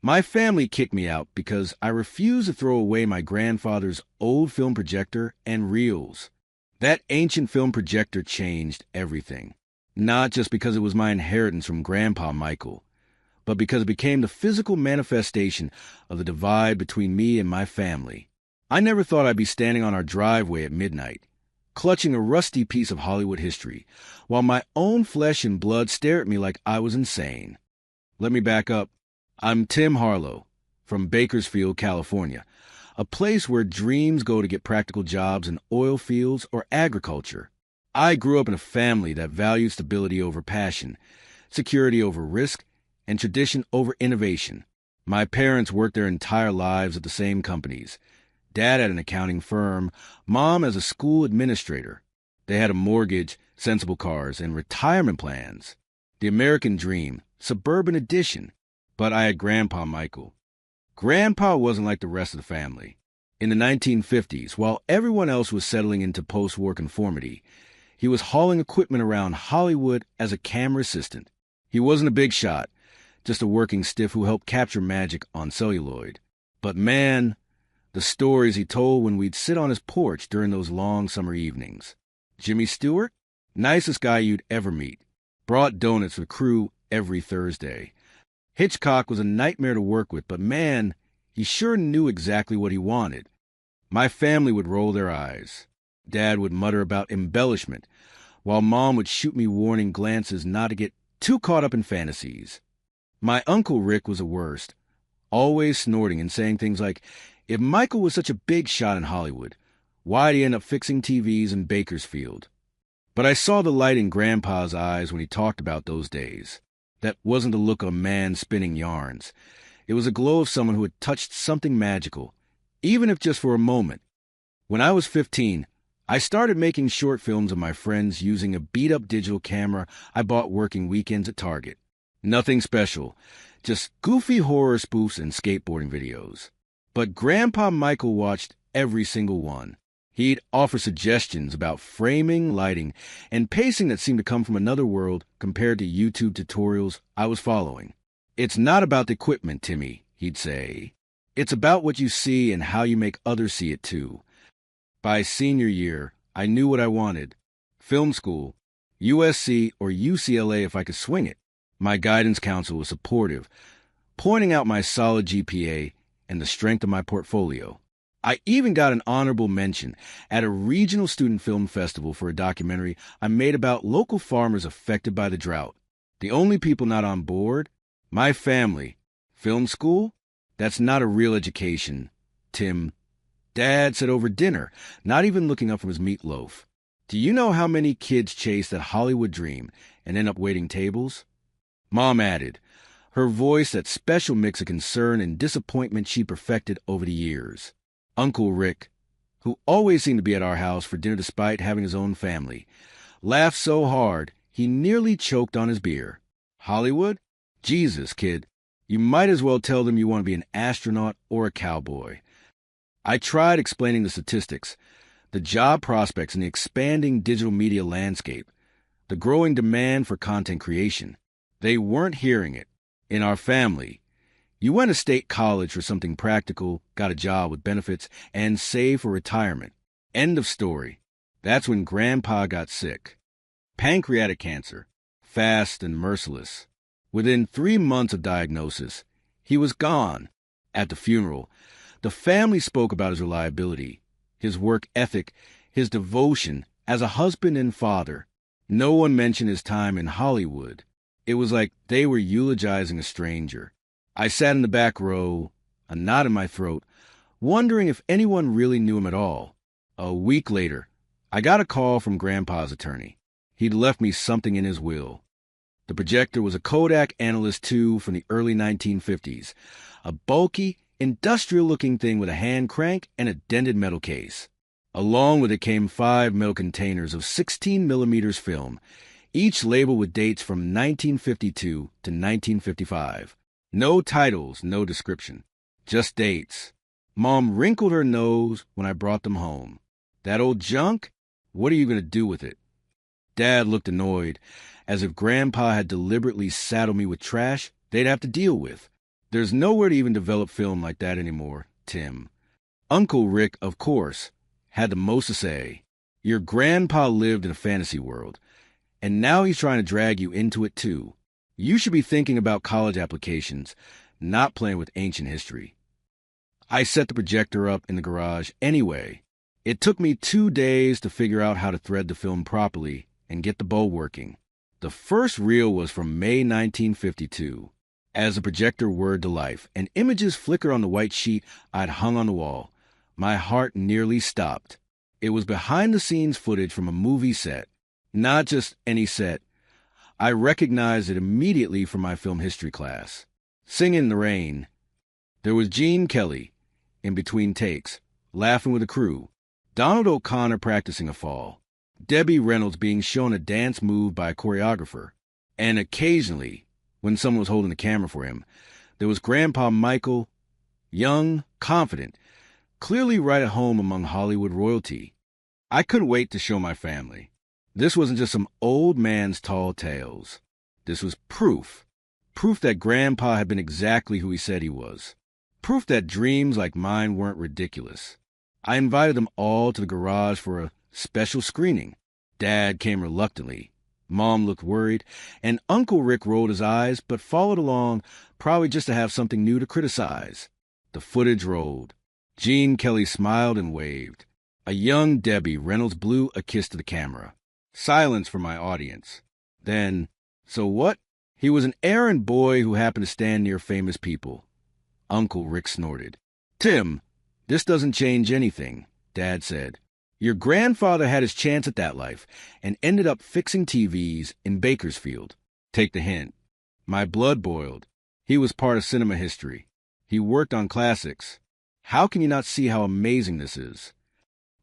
My family kicked me out because I refused to throw away my grandfather's old film projector and reels. That ancient film projector changed everything. Not just because it was my inheritance from Grandpa Michael, but because it became the physical manifestation of the divide between me and my family. I never thought I'd be standing on our driveway at midnight, clutching a rusty piece of Hollywood history, while my own flesh and blood stared at me like I was insane. Let me back up. I'm Tim Harlow, from Bakersfield, California, a place where dreams go to get practical jobs in oil fields or agriculture. I grew up in a family that valued stability over passion, security over risk, and tradition over innovation. My parents worked their entire lives at the same companies. Dad at an accounting firm, Mom as a school administrator. They had a mortgage, sensible cars, and retirement plans. The American dream, suburban edition. But I had Grandpa Michael. Grandpa wasn't like the rest of the family. In the 1950s, while everyone else was settling into post-war conformity, he was hauling equipment around Hollywood as a camera assistant. He wasn't a big shot, just a working stiff who helped capture magic on celluloid. But man, the stories he told when we'd sit on his porch during those long summer evenings. Jimmy Stewart, nicest guy you'd ever meet, brought donuts for the crew every Thursday. Hitchcock was a nightmare to work with, but man, he sure knew exactly what he wanted. My family would roll their eyes. Dad would mutter about embellishment, while Mom would shoot me warning glances not to get too caught up in fantasies. My Uncle Rick was the worst, always snorting and saying things like, if Michael was such a big shot in Hollywood, why'd he end up fixing TVs in Bakersfield? But I saw the light in Grandpa's eyes when he talked about those days. That wasn't the look of a man spinning yarns. It was a glow of someone who had touched something magical, even if just for a moment. When I was 15, I started making short films of my friends using a beat-up digital camera I bought working weekends at Target. Nothing special, just goofy horror spoofs and skateboarding videos. But Grandpa Michael watched every single one. He'd offer suggestions about framing, lighting, and pacing that seemed to come from another world compared to YouTube tutorials I was following. It's not about the equipment, Timmy, he'd say. It's about what you see and how you make others see it too. By senior year, I knew what I wanted. Film school, USC or UCLA if I could swing it. My guidance counselor was supportive, pointing out my solid GPA and the strength of my portfolio. I even got an honorable mention at a regional student film festival for a documentary I made about local farmers affected by the drought. The only people not on board? My family. Film school? That's not a real education, Tim. Dad said over dinner, not even looking up from his meatloaf. Do you know how many kids chase that Hollywood dream and end up waiting tables? Mom added, her voice that special mix of concern and disappointment she perfected over the years. Uncle Rick, who always seemed to be at our house for dinner despite having his own family, laughed so hard he nearly choked on his beer. Hollywood? Jesus, kid. You might as well tell them you want to be an astronaut or a cowboy. I tried explaining the statistics, the job prospects in the expanding digital media landscape, the growing demand for content creation. They weren't hearing it. In our family, you went to state college for something practical, got a job with benefits, and saved for retirement. End of story. That's when Grandpa got sick. Pancreatic cancer. Fast and merciless. Within 3 months of diagnosis, he was gone. At the funeral, the family spoke about his reliability, his work ethic, his devotion as a husband and father. No one mentioned his time in Hollywood. It was like they were eulogizing a stranger. I sat in the back row, a knot in my throat, wondering if anyone really knew him at all. A week later, I got a call from Grandpa's attorney. He'd left me something in his will. The Projector was a Kodak Analyst II from the early 1950s, a bulky, industrial-looking thing with a hand crank and a dented metal case. Along with it came 5 metal containers of 16 millimeters film, each labeled with dates from 1952 to 1955. No titles, no description. Just dates. Mom wrinkled her nose when I brought them home. That old junk? What are you going to do with it? Dad looked annoyed, as if Grandpa had deliberately saddled me with trash they'd have to deal with. There's nowhere to even develop film like that anymore, Tim. Uncle Rick, of course, had the most to say. Your grandpa lived in a fantasy world, and now he's trying to drag you into it too. You should be thinking about college applications, not playing with ancient history. I set the projector up in the garage anyway. It took me 2 days to figure out how to thread the film properly and get the bow working. The first reel was from May 1952. As the projector whirred to life and images flickered on the white sheet I'd hung on the wall, my heart nearly stopped. It was behind-the-scenes footage from a movie set. Not just any set. I recognized it immediately from my film history class. Singing in the Rain. There was Gene Kelly, in between takes, laughing with the crew. Donald O'Connor practicing a fall. Debbie Reynolds being shown a dance move by a choreographer. And occasionally, when someone was holding the camera for him, there was Grandpa Michael, young, confident, clearly right at home among Hollywood royalty. I couldn't wait to show my family. This wasn't just some old man's tall tales. This was proof. Proof that Grandpa had been exactly who he said he was. Proof that dreams like mine weren't ridiculous. I invited them all to the garage for a special screening. Dad came reluctantly. Mom looked worried, and Uncle Rick rolled his eyes but followed along, probably just to have something new to criticize. The footage rolled. Gene Kelly smiled and waved. A young Debbie Reynolds blew a kiss to the camera. Silence from my audience. Then, so what? He was an errand boy who happened to stand near famous people. Uncle Rick snorted. Tim, this doesn't change anything, Dad said. Your grandfather had his chance at that life and ended up fixing TVs in Bakersfield. Take the hint. My blood boiled. He was part of cinema history. He worked on classics. How can you not see how amazing this is?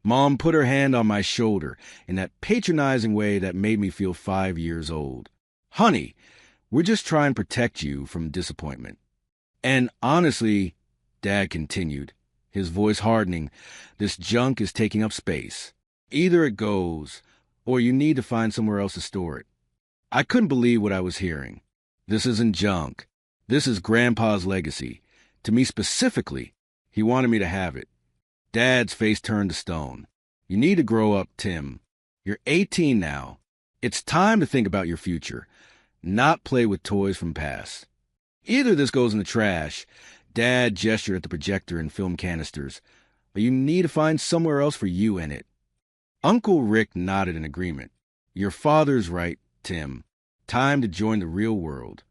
Mom put her hand on my shoulder in that patronizing way that made me feel 5 years old. Honey, we're just trying to protect you from disappointment. And honestly, Dad continued, his voice hardening, this junk is taking up space. Either it goes, or you need to find somewhere else to store it. I couldn't believe what I was hearing. This isn't junk. This is Grandpa's legacy. To me specifically, he wanted me to have it. Dad's face turned to stone. You need to grow up, Tim. You're 18 now. It's time to think about your future, not play with toys from past. Either this goes in the trash, Dad gestured at the projector and film canisters, but you need to find somewhere else for you in it. Uncle Rick nodded in agreement. Your father's right, Tim. Time to join the real world.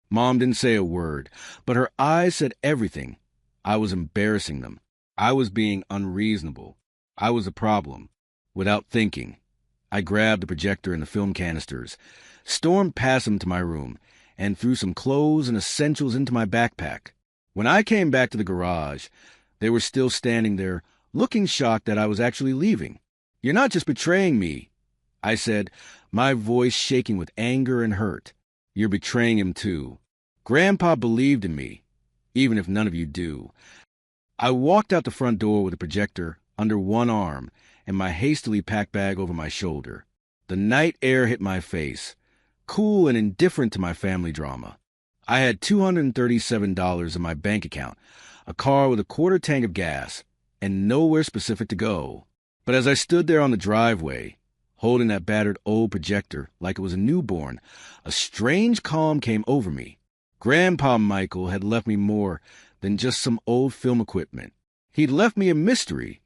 Mom didn't say a word, but her eyes said everything. I was embarrassing them. I was being unreasonable. I was a problem. Without thinking, I grabbed the projector and the film canisters, stormed past them to my room, and threw some clothes and essentials into my backpack. When I came back to the garage, they were still standing there, looking shocked that I was actually leaving. You're not just betraying me, I said, my voice shaking with anger and hurt. You're betraying him too. Grandpa believed in me, even if none of you do. I walked out the front door with a projector under one arm and my hastily packed bag over my shoulder. The night air hit my face, cool and indifferent to my family drama. I had $237 in my bank account, a car with a quarter tank of gas, and nowhere specific to go. But as I stood there on the driveway, holding that battered old projector like it was a newborn, a strange calm came over me. Grandpa Michael had left me more than just some old film equipment. He'd left me a mystery,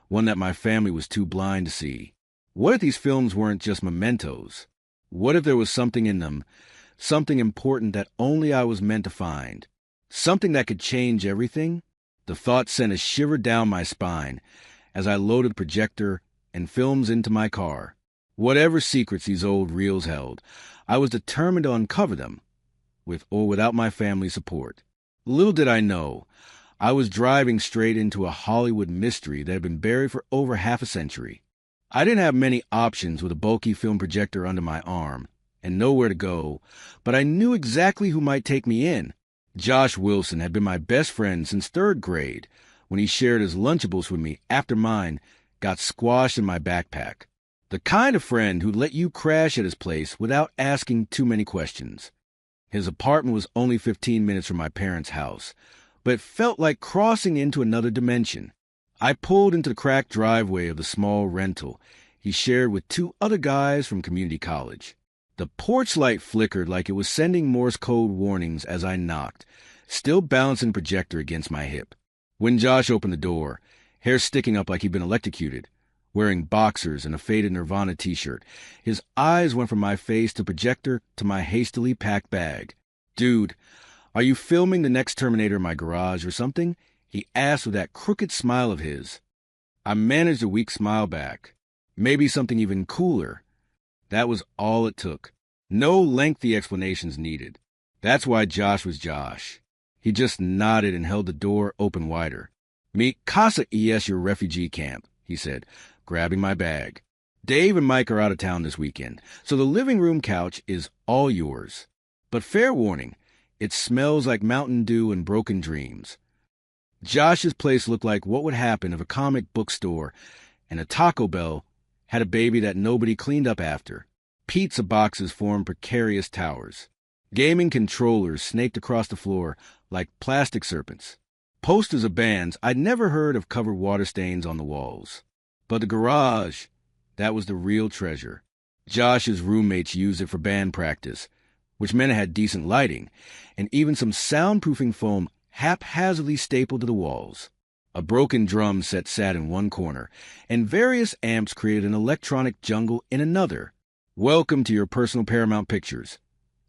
one that my family was too blind to see. What if these films weren't just mementos? What if there was something in them, something important that only I was meant to find? Something that could change everything? The thought sent a shiver down my spine as I loaded the projector and films into my car. Whatever secrets these old reels held, I was determined to uncover them, with or without my family's support. Little did I know, I was driving straight into a Hollywood mystery that had been buried for over half a century. I didn't have many options with a bulky film projector under my arm and nowhere to go, but I knew exactly who might take me in. Josh Wilson had been my best friend since 3rd grade when he shared his Lunchables with me after mine got squashed in my backpack. The kind of friend who'd let you crash at his place without asking too many questions. His apartment was only 15 minutes from my parents' house, but it felt like crossing into another dimension. I pulled into the cracked driveway of the small rental he shared with two other guys from community college. The porch light flickered like it was sending Morse code warnings as I knocked, still balancing the projector against my hip. When Josh opened the door, hair sticking up like he'd been electrocuted, wearing boxers and a faded Nirvana t-shirt, his eyes went from my face to projector to my hastily packed bag. "Dude, are you filming the next Terminator in my garage or something?" he asked with that crooked smile of his. I managed a weak smile back. Maybe something even cooler. That was all it took. No lengthy explanations needed. That's why Josh was Josh. He just nodded and held the door open wider. "Mi casa es your refugee camp," he said, grabbing my bag. "Dave and Mike are out of town this weekend, so the living room couch is all yours. But fair warning, it smells like Mountain Dew and broken dreams." Josh's place looked like what would happen if a comic book store and a Taco Bell had a baby that nobody cleaned up after. Pizza boxes formed precarious towers. Gaming controllers snaked across the floor like plastic serpents. Posters of bands I'd never heard of covered water stains on the walls. But the garage, that was the real treasure. Josh's roommates used it for band practice, which meant it had decent lighting, and even some soundproofing foam haphazardly stapled to the walls. A broken drum set sat in one corner, and various amps created an electronic jungle in another. "Welcome to your personal Paramount Pictures,"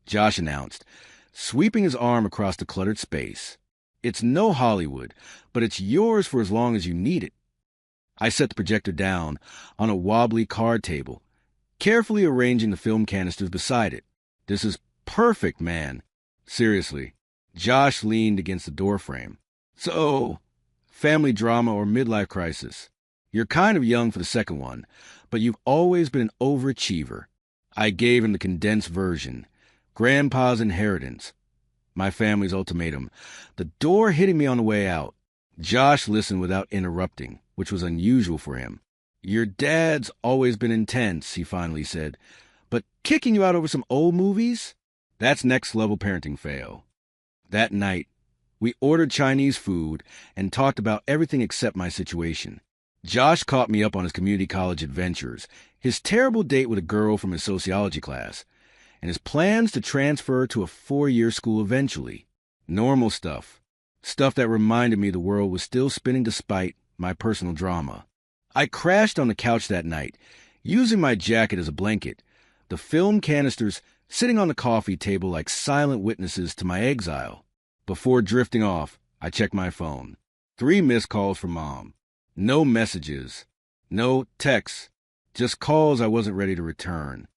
Josh announced, sweeping his arm across the cluttered space. "It's no Hollywood, but it's yours for as long as you need it." I set the projector down on a wobbly card table, carefully arranging the film canisters beside it. "This is perfect, man. Seriously." Josh leaned against the doorframe. "So, family drama or midlife crisis? You're kind of young for the second one, but you've always been an overachiever." I gave him the condensed version. Grandpa's inheritance. My family's ultimatum. The door hitting me on the way out. Josh listened without interrupting, which was unusual for him. "Your dad's always been intense," he finally said. "But kicking you out over some old movies? That's next-level parenting fail." That night, we ordered Chinese food and talked about everything except my situation. Josh caught me up on his community college adventures, his terrible date with a girl from his sociology class, and his plans to transfer to a 4-year school eventually. Normal stuff. Stuff that reminded me the world was still spinning despite my personal drama. I crashed on the couch that night, using my jacket as a blanket, the film canisters sitting on the coffee table like silent witnesses to my exile. Before drifting off, I checked my phone. 3 missed calls from Mom. No messages. No texts. Just calls I wasn't ready to return.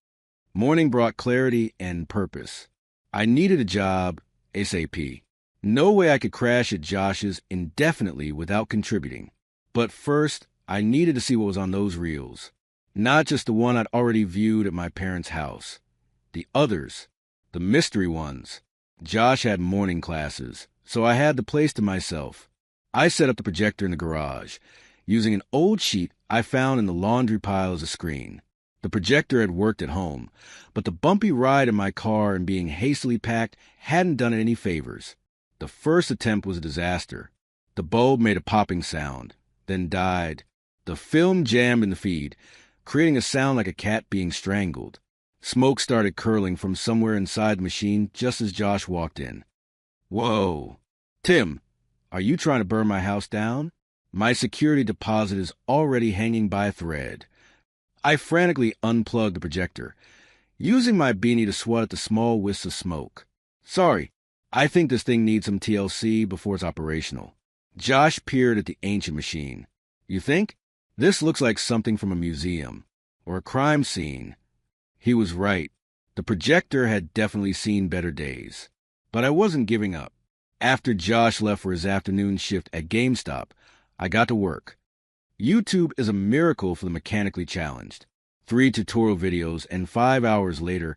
Morning brought clarity and purpose. I needed a job ASAP. No way I could crash at Josh's indefinitely without contributing. But first, I needed to see what was on those reels. Not just the one I'd already viewed at my parents' house. The others. The mystery ones. Josh had morning classes, so I had the place to myself. I set up the projector in the garage, using an old sheet I found in the laundry pile as a screen. The projector had worked at home, but the bumpy ride in my car and being hastily packed hadn't done it any favors. The first attempt was a disaster. The bulb made a popping sound, then died. The film jammed in the feed, creating a sound like a cat being strangled. Smoke started curling from somewhere inside the machine just as Josh walked in. "Whoa. Tim, are you trying to burn my house down? My security deposit is already hanging by a thread." I frantically unplugged the projector, using my beanie to swat at the small wisps of smoke. "Sorry, I think this thing needs some TLC before it's operational." Josh peered at the ancient machine. "You think? This looks like something from a museum or a crime scene." He was right. The projector had definitely seen better days. But I wasn't giving up. After Josh left for his afternoon shift at GameStop, I got to work. YouTube is a miracle for the mechanically challenged. 3 tutorial videos, and 5 hours later,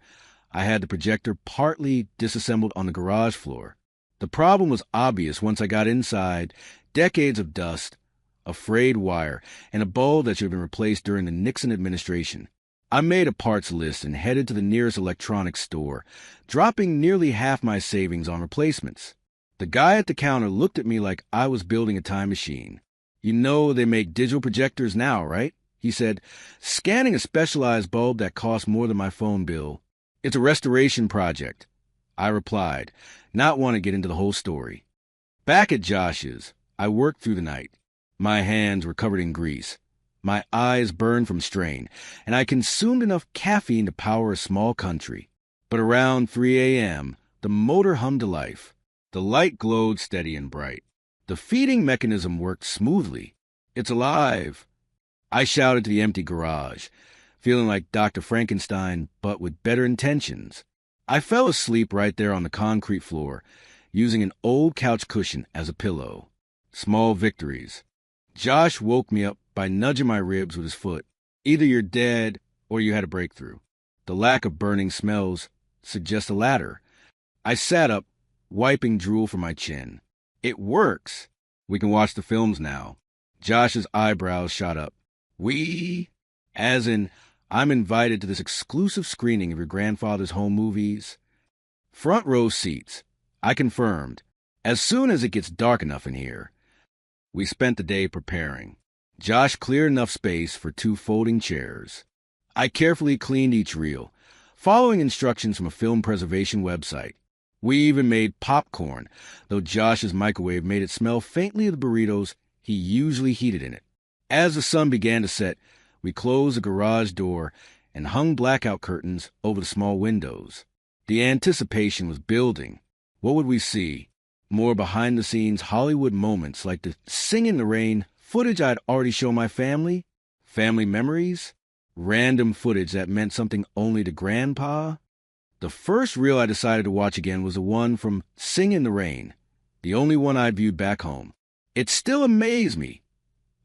I had the projector partly disassembled on the garage floor. The problem was obvious once I got inside: decades of dust, a frayed wire, and a bulb that should have been replaced during the Nixon administration. I made a parts list and headed to the nearest electronics store, dropping nearly half my savings on replacements. The guy at the counter looked at me like I was building a time machine. "You know they make digital projectors now, right?" he said, scanning a specialized bulb that cost more than my phone bill. "It's a restoration project," I replied, not wanting to get into the whole story. Back at Josh's, I worked through the night. My hands were covered in grease. My eyes burned from strain, and I consumed enough caffeine to power a small country. But around 3 a.m., the motor hummed to life. The light glowed steady and bright. The feeding mechanism worked smoothly. "It's alive!" I shouted to the empty garage, feeling like Dr. Frankenstein, but with better intentions. I fell asleep right there on the concrete floor, using an old couch cushion as a pillow. Small victories. Josh woke me up by nudging my ribs with his foot. "Either you're dead or you had a breakthrough. The lack of burning smells suggests the latter." I sat up, wiping drool from my chin. "It works. We can watch the films now." Josh's eyebrows shot up. "We?" As in, I'm invited to this exclusive screening of your grandfather's home movies? Front row seats. I confirmed. As soon as it gets dark enough in here. We spent the day preparing. Josh cleared enough space for 2 folding chairs. I carefully cleaned each reel, following instructions from a film preservation website. We even made popcorn, though Josh's microwave made it smell faintly of the burritos he usually heated in it. As the sun began to set, we closed the garage door and hung blackout curtains over the small windows. The anticipation was building. What would we see? More behind-the-scenes Hollywood moments like the Sing in the Rain footage I'd already shown my family? Family memories? Random footage that meant something only to Grandpa? The first reel I decided to watch again was the one from Sing in the Rain, the only one I'd viewed back home. It still amazed me.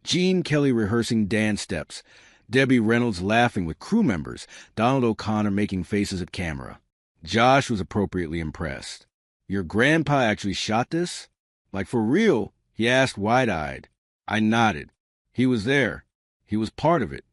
Gene Kelly rehearsing dance steps, Debbie Reynolds laughing with crew members, Donald O'Connor making faces at camera. Josh was appropriately impressed. "Your grandpa actually shot this?" "Like for real?" he asked wide-eyed. I nodded. He was there. He was part of it.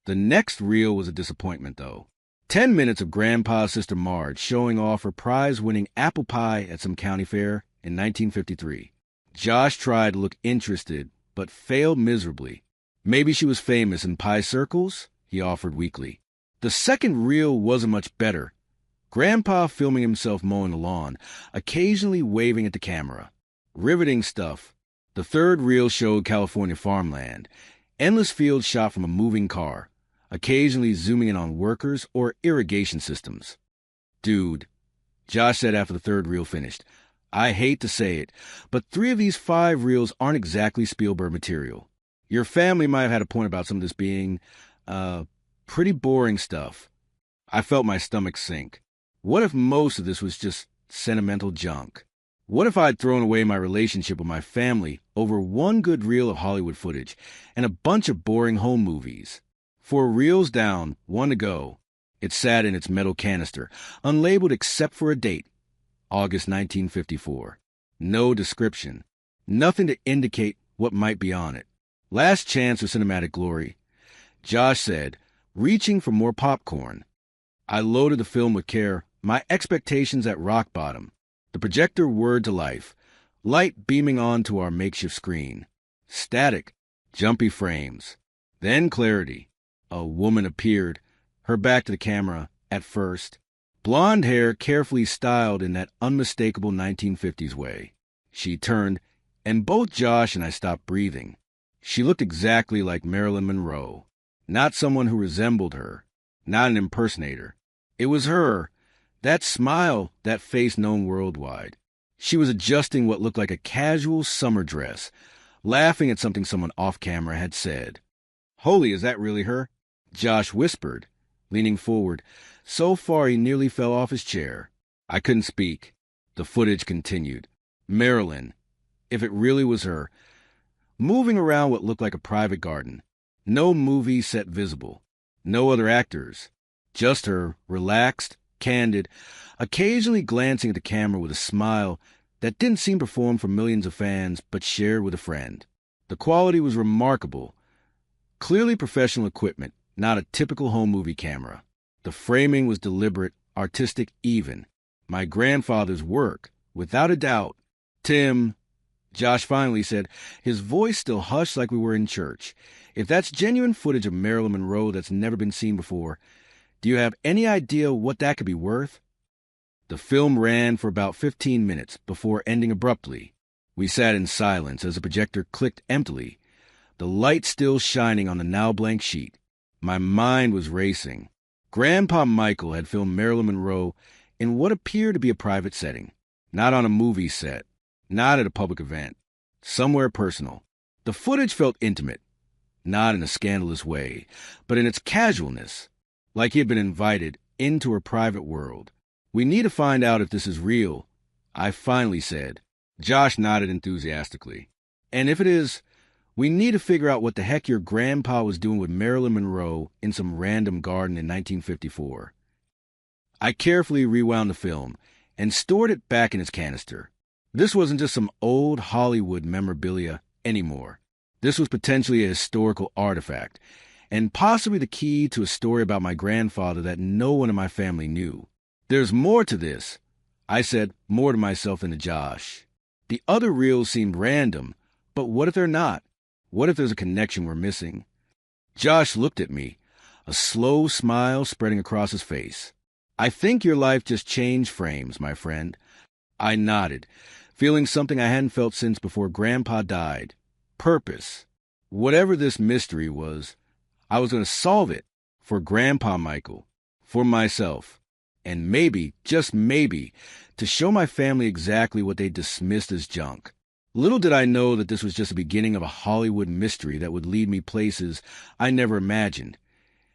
The next reel was a disappointment, though. 10 minutes of Grandpa's sister Marge showing off her prize-winning apple pie at some county fair in 1953. Josh tried to look interested, but failed miserably. "Maybe she was famous in pie circles?" he offered weakly. The second reel wasn't much better. Grandpa filming himself mowing the lawn, occasionally waving at the camera. Riveting stuff. The third reel showed California farmland. Endless fields shot from a moving car, occasionally zooming in on workers or irrigation systems. "Dude," Josh said after the third reel finished, "I hate to say it, but 3 of these 5 reels aren't exactly Spielberg material. Your family might have had a point about some of this being, pretty boring stuff." I felt my stomach sink. What if most of this was just sentimental junk? What if I'd thrown away my relationship with my family over 1 good reel of Hollywood footage and a bunch of boring home movies? 4 reels down, 1 to go. It sat in its metal canister, unlabeled except for a date, August 1954. No description. Nothing to indicate what might be on it. Last chance for cinematic glory. Josh said, reaching for more popcorn. I loaded the film with care, my expectations at rock bottom. The projector whirred to life, light beaming onto our makeshift screen. Static, jumpy frames. Then clarity. A woman appeared, her back to the camera, at first. Blonde hair carefully styled in that unmistakable 1950s way. She turned, and both Josh and I stopped breathing. She looked exactly like Marilyn Monroe. Not someone who resembled her. Not an impersonator. It was her. That smile, that face known worldwide. She was adjusting what looked like a casual summer dress, laughing at something someone off-camera had said. "Holy, is that really her?" Josh whispered, leaning forward. So far he nearly fell off his chair. I couldn't speak. The footage continued. Marilyn, if it really was her, moving around what looked like a private garden. No movie set visible. No other actors. Just her, relaxed, candid, occasionally glancing at the camera with a smile that didn't seem performed for millions of fans but shared with a friend. The quality was remarkable. Clearly professional equipment, not a typical home movie camera. The framing was deliberate, artistic even. My grandfather's work, without a doubt. Tim, Josh finally said, his voice still hushed like we were in church. If that's genuine footage of Marilyn Monroe that's never been seen before, do you have any idea what that could be worth? The film ran for about 15 minutes before ending abruptly. We sat in silence as the projector clicked emptily, the light still shining on the now blank sheet. My mind was racing. Grandpa Michael had filmed Marilyn Monroe in what appeared to be a private setting, not on a movie set, not at a public event, somewhere personal. The footage felt intimate, not in a scandalous way, but in its casualness, like he had been invited into her private world. We need to find out if this is real, I finally said. Josh nodded enthusiastically. And if it is, we need to figure out what the heck your grandpa was doing with Marilyn Monroe in some random garden in 1954. I carefully rewound the film and stored it back in its canister. This wasn't just some old Hollywood memorabilia anymore. This was potentially a historical artifact, and possibly the key to a story about my grandfather that no one in my family knew. There's more to this, I said, more to myself than to Josh. The other reels seemed random, but what if they're not? What if there's a connection we're missing? Josh looked at me, a slow smile spreading across his face. I think your life just changed frames, my friend. I nodded, feeling something I hadn't felt since before Grandpa died. Purpose. Whatever this mystery was, I was going to solve it for Grandpa Michael, for myself, and maybe, just maybe, to show my family exactly what they dismissed as junk. Little did I know that this was just the beginning of a Hollywood mystery that would lead me places I never imagined,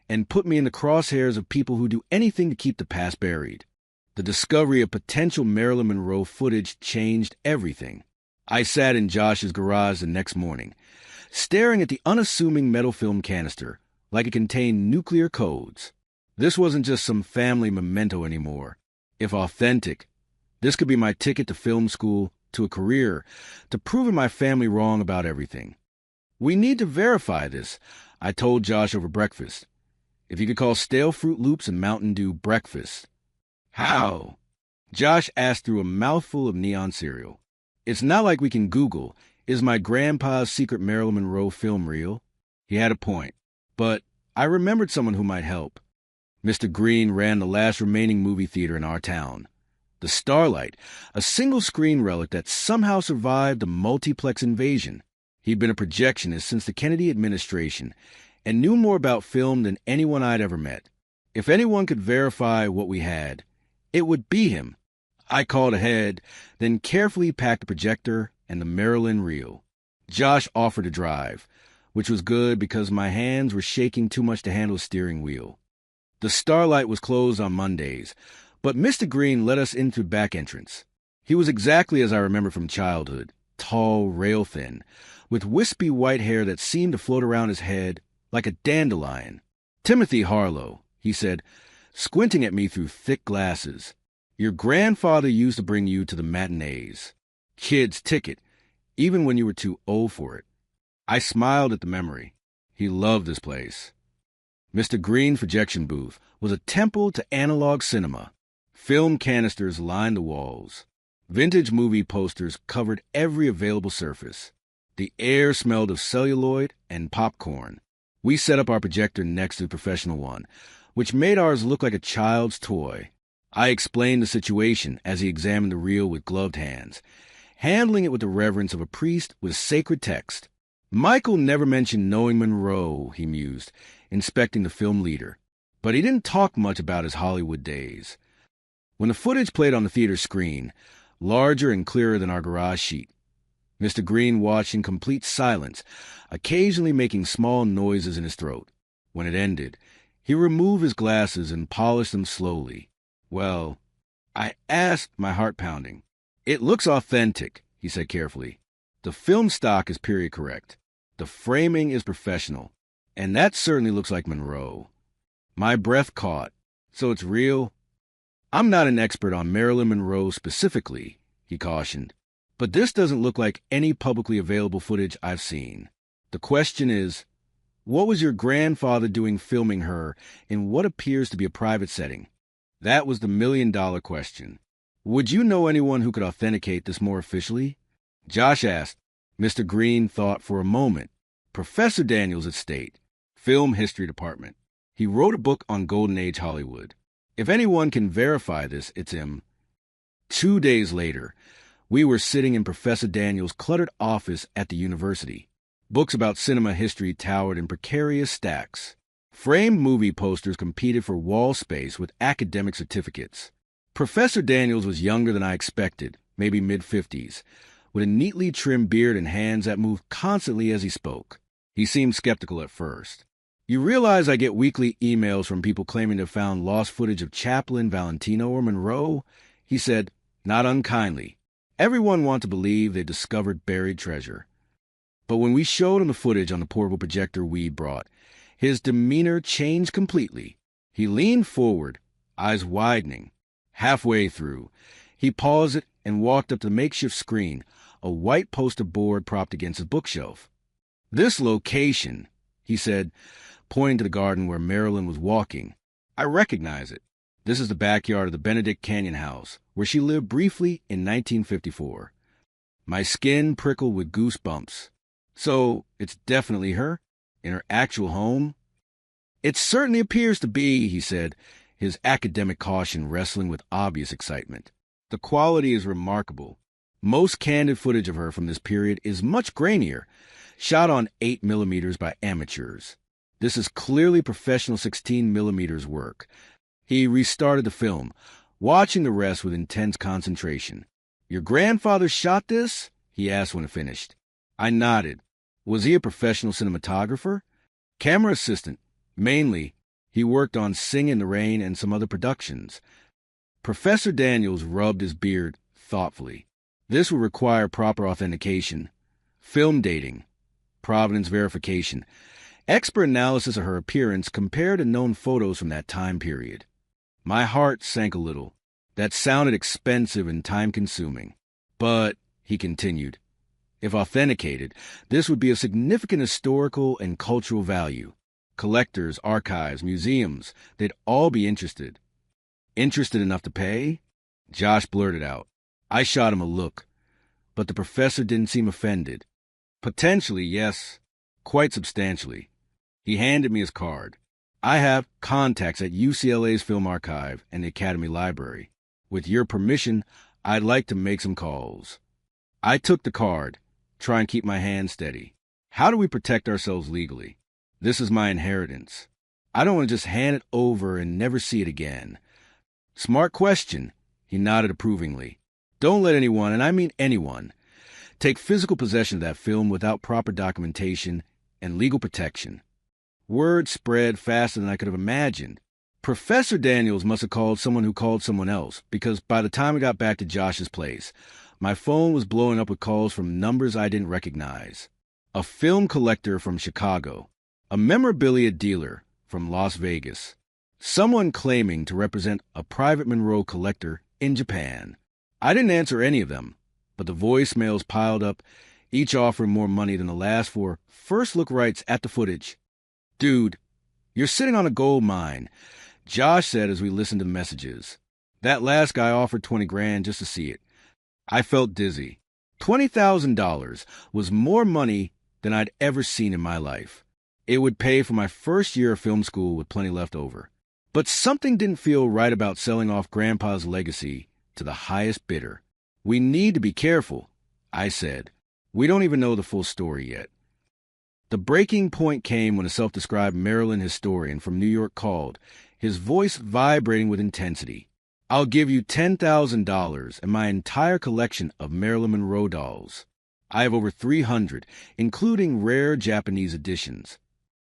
and put me in the crosshairs of people who do anything to keep the past buried. The discovery of potential Marilyn Monroe footage changed everything. I sat in Josh's garage the next morning, staring at the unassuming metal film canister like it contained nuclear codes. This wasn't just some family memento anymore. If authentic, this could be my ticket to film school, to a career, to proving my family wrong about everything. We need to verify this, I told Josh over breakfast. If you could call stale Fruit Loops and Mountain Dew breakfast. How? Josh asked through a mouthful of neon cereal. It's not like we can Google, is my grandpa's secret Marilyn Monroe film real? He had a point, but I remembered someone who might help. Mr. Green ran the last remaining movie theater in our town. The Starlight, a single-screen relic that somehow survived a multiplex invasion. He'd been a projectionist since the Kennedy administration and knew more about film than anyone I'd ever met. If anyone could verify what we had, it would be him. I called ahead, then carefully packed the projector and the Marilyn reel. Josh offered to drive, which was good because my hands were shaking too much to handle a steering wheel. The Starlight was closed on Mondays, but Mr. Green let us into the back entrance. He was exactly as I remember from childhood, tall, rail-thin, with wispy white hair that seemed to float around his head like a dandelion. Timothy Harlow, he said, squinting at me through thick glasses. Your grandfather used to bring you to the matinees. Kid's ticket, even when you were too old for it. I smiled at the memory. He loved this place. Mr. Green's projection booth was a temple to analog cinema. Film canisters lined the walls. Vintage movie posters covered every available surface. The air smelled of celluloid and popcorn. We set up our projector next to the professional one, which made ours look like a child's toy. I explained the situation as he examined the reel with gloved hands, handling it with the reverence of a priest with sacred text. Michael never mentioned knowing Monroe, he mused, inspecting the film leader, but he didn't talk much about his Hollywood days. When the footage played on the theater screen, larger and clearer than our garage sheet, Mr. Green watched in complete silence, occasionally making small noises in his throat. When it ended, he removed his glasses and polished them slowly. Well, I asked, my heart pounding. It looks authentic, he said carefully. The film stock is period correct. The framing is professional. And that certainly looks like Monroe. My breath caught. So it's real? I'm not an expert on Marilyn Monroe specifically, he cautioned. But this doesn't look like any publicly available footage I've seen. The question is, What was your grandfather doing filming her in what appears to be a private setting? That was the million-dollar question. Would you know anyone who could authenticate this more officially? Josh asked. Mr. Green thought for a moment. Professor Daniels at State, Film History Department. He wrote a book on Golden Age Hollywood. If anyone can verify this, it's him. 2 days later, we were sitting in Professor Daniels' cluttered office at the university. Books about cinema history towered in precarious stacks. Framed movie posters competed for wall space with academic certificates. Professor Daniels was younger than I expected, maybe mid-50s, with a neatly trimmed beard and hands that moved constantly as he spoke. He seemed skeptical at first. You realize I get weekly emails from people claiming to have found lost footage of Chaplin, Valentino, or Monroe? He said, not unkindly. Everyone wants to believe they discovered buried treasure. But when we showed him the footage on the portable projector we'd brought, his demeanor changed completely. He leaned forward, eyes widening. Halfway through, he paused it and walked up to the makeshift screen, a white poster board propped against his bookshelf. This location, he said, pointing to the garden where Marilyn was walking. I recognize it. This is the backyard of the Benedict Canyon house, where she lived briefly in 1954. My skin prickled with goosebumps. So, it's definitely her? In her actual home? It certainly appears to be, he said, his academic caution wrestling with obvious excitement. The quality is remarkable. Most candid footage of her from this period is much grainier, shot on 8mm by amateurs. This is clearly professional 16mm work. He restarted the film, watching the rest with intense concentration. Your grandfather shot this? He asked when it finished. I nodded. Was he a professional cinematographer? Camera assistant. Mainly, he worked on Sing in the Rain and some other productions. Professor Daniels rubbed his beard thoughtfully. This would require proper authentication, film dating, provenance verification, expert analysis of her appearance compared to known photos from that time period. My heart sank a little. That sounded expensive and time-consuming. But, he continued, if authenticated, this would be of significant historical and cultural value. Collectors, archives, museums, they'd all be interested. Interested enough to pay? Josh blurted out. I shot him a look, but the professor didn't seem offended. Potentially, yes, quite substantially. He handed me his card. I have contacts at UCLA's Film Archive and the Academy Library. With your permission, I'd like to make some calls. I took the card, trying to keep my hand steady. How do we protect ourselves legally? This is my inheritance. I don't want to just hand it over and never see it again. Smart question, he nodded approvingly. Don't let anyone, and I mean anyone, take physical possession of that film without proper documentation and legal protection. Word spread faster than I could have imagined. Professor Daniels must have called someone who called someone else, because by the time we got back to Josh's place, my phone was blowing up with calls from numbers I didn't recognize. A film collector from Chicago, a memorabilia dealer from Las Vegas, someone claiming to represent a private Monroe collector in Japan. I didn't answer any of them, but the voicemails piled up, each offering more money than the last for first look rights at the footage. Dude, you're sitting on a gold mine, Josh said as we listened to messages. That last guy offered $20,000 just to see it. I felt dizzy. $20,000 was more money than I'd ever seen in my life. It would pay for my first year of film school with plenty left over. But something didn't feel right about selling off Grandpa's legacy to the highest bidder. We need to be careful, I said. We don't even know the full story yet. The breaking point came when a self-described Maryland historian from New York called, his voice vibrating with intensity. I'll give you $10,000 and my entire collection of Marilyn Monroe dolls. I have over 300, including rare Japanese editions.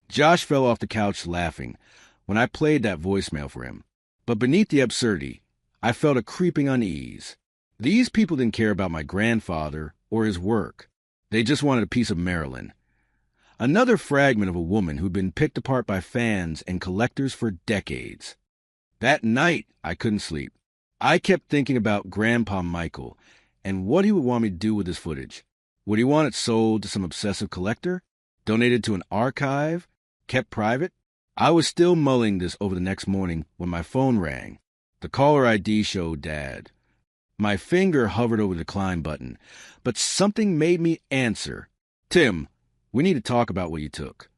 Josh fell off the couch laughing when I played that voicemail for him. But beneath the absurdity, I felt a creeping unease. These people didn't care about my grandfather or his work. They just wanted a piece of Marilyn. Another fragment of a woman who'd been picked apart by fans and collectors for decades. That night, I couldn't sleep. I kept thinking about Grandpa Michael and what he would want me to do with this footage. Would he want it sold to some obsessive collector? Donated to an archive? kept private? I was still mulling this over the next morning when my phone rang. The caller ID showed Dad. My finger hovered over the decline button, but something made me answer. "Tim, we need to talk about what you took."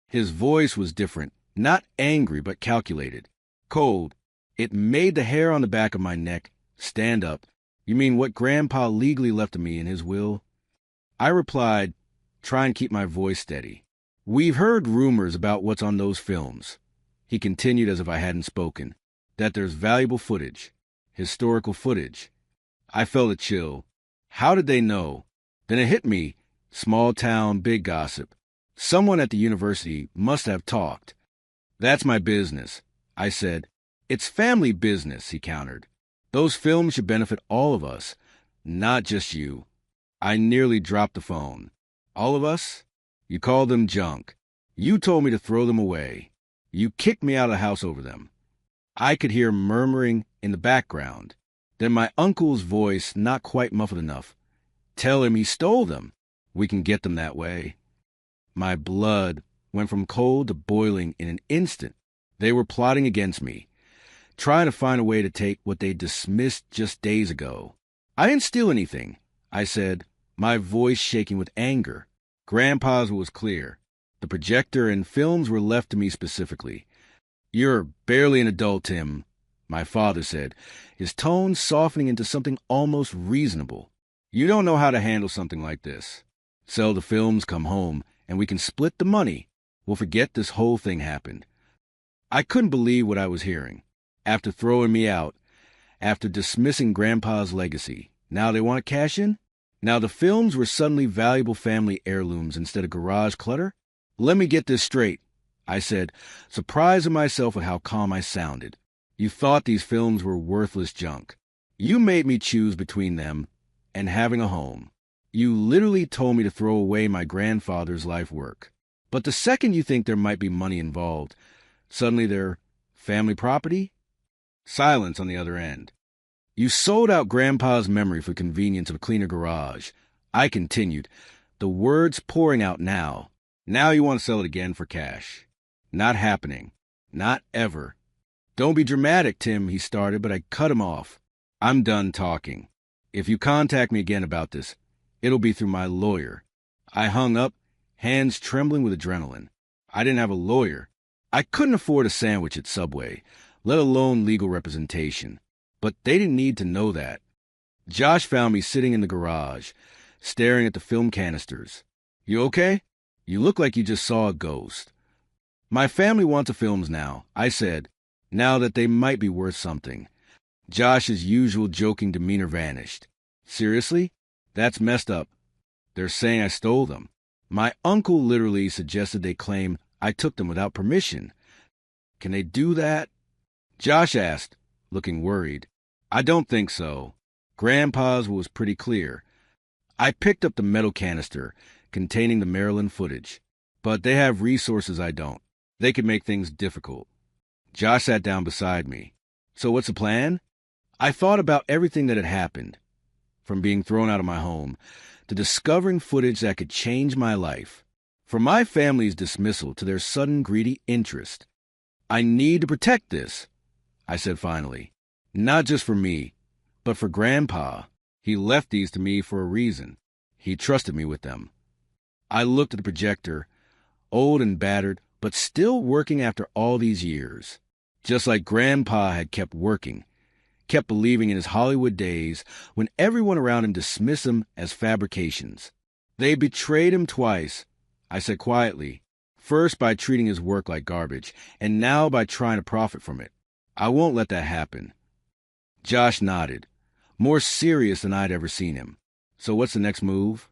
His voice was different, not angry but calculated. Cold. It made the hair on the back of my neck stand up. "You mean what Grandpa legally left to me in his will?" I replied, trying to keep my voice steady. "We've heard rumors about what's on those films." He continued as if I hadn't spoken. "That there's valuable footage, historical footage." I felt a chill. How did they know? Then it hit me. Small town, big gossip. Someone at the university must have talked. "That's my business," I said. "It's family business," he countered. "Those films should benefit all of us, not just you." I nearly dropped the phone. "All of us? You call them junk. You told me to throw them away. You kicked me out of the house over them." I could hear murmuring in the background. Then my uncle's voice, not quite muffled enough. "Tell him he stole them. We can get them that way." My blood went from cold to boiling in an instant. They were plotting against me, trying to find a way to take what they dismissed just days ago. "I didn't steal anything," I said, my voice shaking with anger. Grandpa's was clear. The projector and films were left to me specifically. "You're barely an adult, Tim," my father said, his tone softening into something almost reasonable. "You don't know how to handle something like this. Sell the films, come home, and we can split the money. We'll forget this whole thing happened." I couldn't believe what I was hearing. After throwing me out, after dismissing Grandpa's legacy, now they want to cash in? Now the films were suddenly valuable family heirlooms instead of garage clutter? "Let me get this straight," I said, surprised at myself at how calm I sounded. "You thought these films were worthless junk. You made me choose between them and having a home. You literally told me to throw away my grandfather's life work. But the second you think there might be money involved, suddenly they're family property?" Silence on the other end. "You sold out Grandpa's memory for convenience of a cleaner garage." I continued, the words pouring out now. "Now you want to sell it again for cash. Not happening. Not ever." "Don't be dramatic, Tim," he started, but I cut him off. "I'm done talking. If you contact me again about this, it'll be through my lawyer." I hung up, hands trembling with adrenaline. I didn't have a lawyer. I couldn't afford a sandwich at Subway, let alone legal representation. But they didn't need to know that. Josh found me sitting in the garage, staring at the film canisters. "You okay? You look like you just saw a ghost." "My family wants the films now," I said, now that they might be worth something. Josh's usual joking demeanor vanished. "Seriously? That's messed up. They're saying I stole them." My uncle literally suggested they claim I took them without permission. "Can they do that?" Josh asked, looking worried. "I don't think so. Grandpa's was pretty clear." I picked up the metal canister containing the Maryland footage. "But they have resources I don't. They could make things difficult." Josh sat down beside me. "So what's the plan?" I thought about everything that had happened, from being thrown out of my home to discovering footage that could change my life, from my family's dismissal to their sudden greedy interest. "I need to protect this," I said finally. "Not just for me, but for Grandpa. He left these to me for a reason. He trusted me with them." I looked at the projector, old and battered, but still working after all these years. Just like Grandpa had kept working, kept believing in his Hollywood days when everyone around him dismissed him as fabrications. "They betrayed him twice," I said quietly, "first by treating his work like garbage, and now by trying to profit from it. I won't let that happen." Josh nodded, more serious than I'd ever seen him. "So what's the next move?"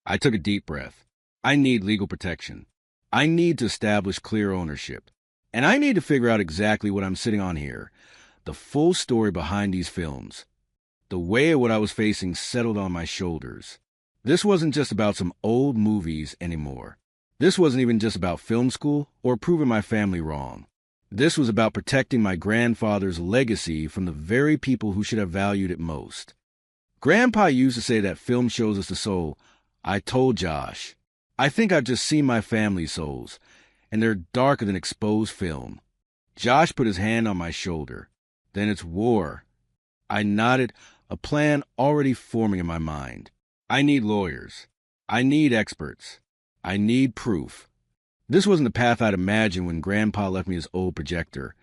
I took a deep breath. I need legal protection. I need to establish clear ownership. And I need to figure out exactly what I'm sitting on here, the full story behind these films. The weight of what I was facing settled on my shoulders. This wasn't just about some old movies anymore. This wasn't even just about film school or proving my family wrong. This was about protecting my grandfather's legacy from the very people who should have valued it most. Grandpa used to say that film shows us the soul. I told Josh, "I think I've just seen my family's souls, and they're darker than exposed film. Josh put his hand on my shoulder. Then it's war. I nodded, a plan already forming in my mind. I need lawyers. I need experts. I need proof. This wasn't the path I'd imagined when Grandpa left me his old projector,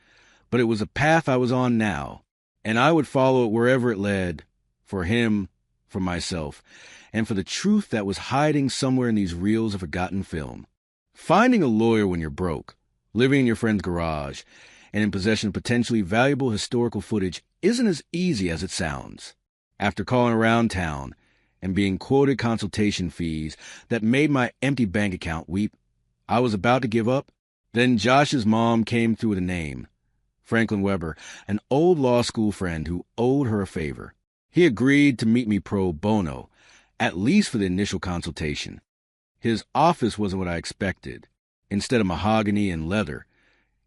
but it was a path I was on now, and I would follow it wherever it led, for him, for myself, and for the truth that was hiding somewhere in these reels of forgotten film. Finding a lawyer when you're broke, living in your friend's garage, and in possession of potentially valuable historical footage isn't as easy as it sounds. After calling around town and being quoted consultation fees that made my empty bank account weep, I was about to give up. Then Josh's mom came through with a name, Franklin Weber, an old law school friend who owed her a favor. He agreed to meet me pro bono, at least for the initial consultation. His office wasn't what I expected. Instead of mahogany and leather,